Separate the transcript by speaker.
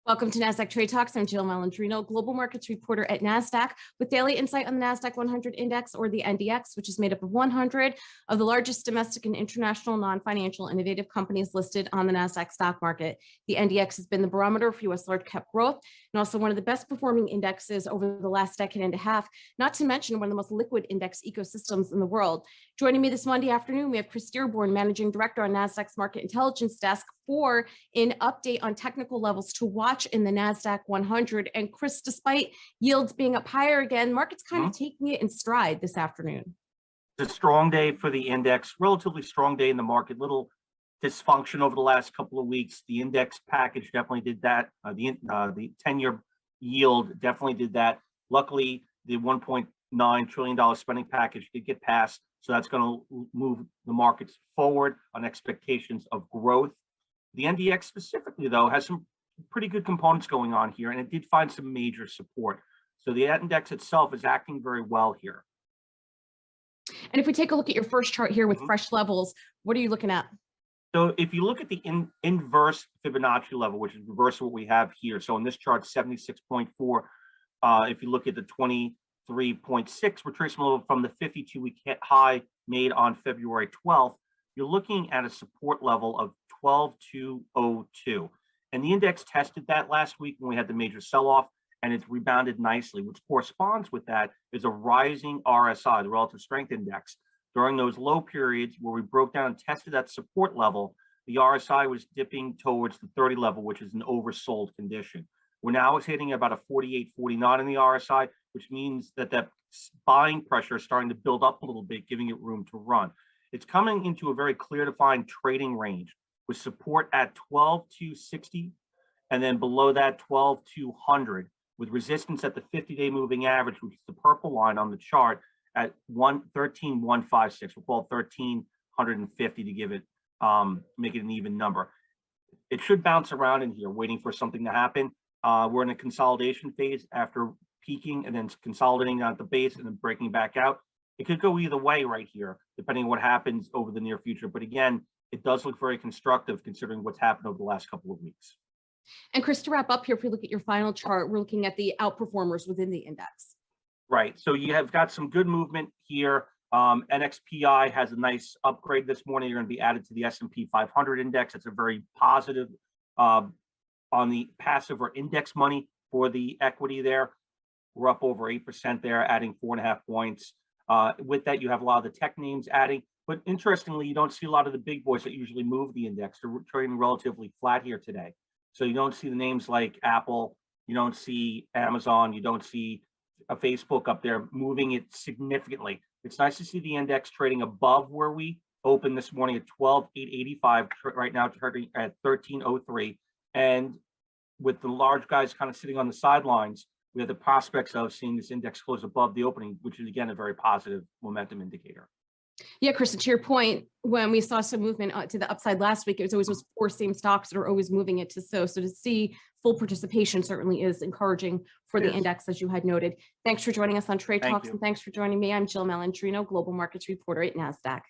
Speaker 1: Welcome to Nasdaq Trade Talks. I'm Jill Malandrino, global markets reporter at Nasdaq, with daily insight on the Nasdaq-100 index, or the NDX, which is made up of 100 of the largest domestic and international non-financial innovative companies listed on the Nasdaq stock market. The NDX has been the barometer for U.S. large cap growth and also one of the best performing indexes over the last decade and a half, not to mention one of the most liquid index ecosystems in the world. Joining me this Monday afternoon, we have Chris Dearborn, Managing Director on Nasdaq's Market Intelligence Desk, for an update on technical levels to watch in the Nasdaq-100. And Chris, despite yields being up higher again, market's kind of taking it in stride this afternoon.
Speaker 2: It's a strong day for the index, relatively strong day in the market, little dysfunction over the last couple of weeks. The index package definitely did that. The 10-year yield definitely did that. Luckily, the $1.9 trillion spending package did get passed. So that's going to move the markets forward on expectations of growth. The NDX specifically, though, has some pretty good components going on here, and it did find some major support. So the index itself is acting very well here.
Speaker 1: And if we take a look at your first chart here with fresh levels, what are you looking at?
Speaker 2: So if you look at the inverse Fibonacci level, which is reverse of what we have here. So in this chart, 76.4. If you look at the 23.6 retracement level from the 52-week high made on February 12th, you're looking at a support level of 12,202. And the index tested that last week when we had the major sell-off, and it's rebounded nicely. Which corresponds with that is a rising RSI, the relative strength index. During those low periods where we broke down and tested that support level, the RSI was dipping towards the 30 level, which is an oversold condition. We're now hitting about a 48.49 in the RSI, which means that that buying pressure is starting to build up a little bit, giving it room to run. It's coming into a very clear defined trading range with support at 12,260 and then below that 12,200, with resistance at the 50-day moving average, which is the purple line on the chart, at 13,156. We'll call it 1,350 to give it, make it an even number. It should bounce around in here, waiting for something to happen. We're in a consolidation phase after peaking and then consolidating at the base and then breaking back out. It could go either way right here, depending on what happens over the near future. But again, it does look very constructive considering what's happened over the last couple of weeks.
Speaker 1: And Chris, to wrap up here, if we look at your final chart, we're looking at the outperformers within the index.
Speaker 2: Right. So you have got some good movement here. NXPI has a nice upgrade this morning. You're going to be added to the S&P 500 index. It's a very positive on the passive or index money for the equity there. We're up over 8% there, adding 4.5 points. With that, you have a lot of the tech names adding. But interestingly, you don't see a lot of the big boys that usually move the index. They're trading relatively flat here today. So you don't see the names like Apple, you don't see Amazon, you don't see a Facebook up there moving it significantly. It's nice to see the index trading above where we opened this morning at 12,885, right now trading at 1303. And with the large guys kind of sitting on the sidelines, we have the prospects of seeing this index close above the opening, which is again a very positive momentum indicator.
Speaker 1: Yeah, Chris, to your point, when we saw some movement to the upside last week, it was always those four same stocks that are always moving it to so to see full participation certainly is encouraging for the index, as you had noted. Thanks for joining us on Trade Talks, and thanks for joining me. I'm Jill Malandrino, global markets reporter at Nasdaq.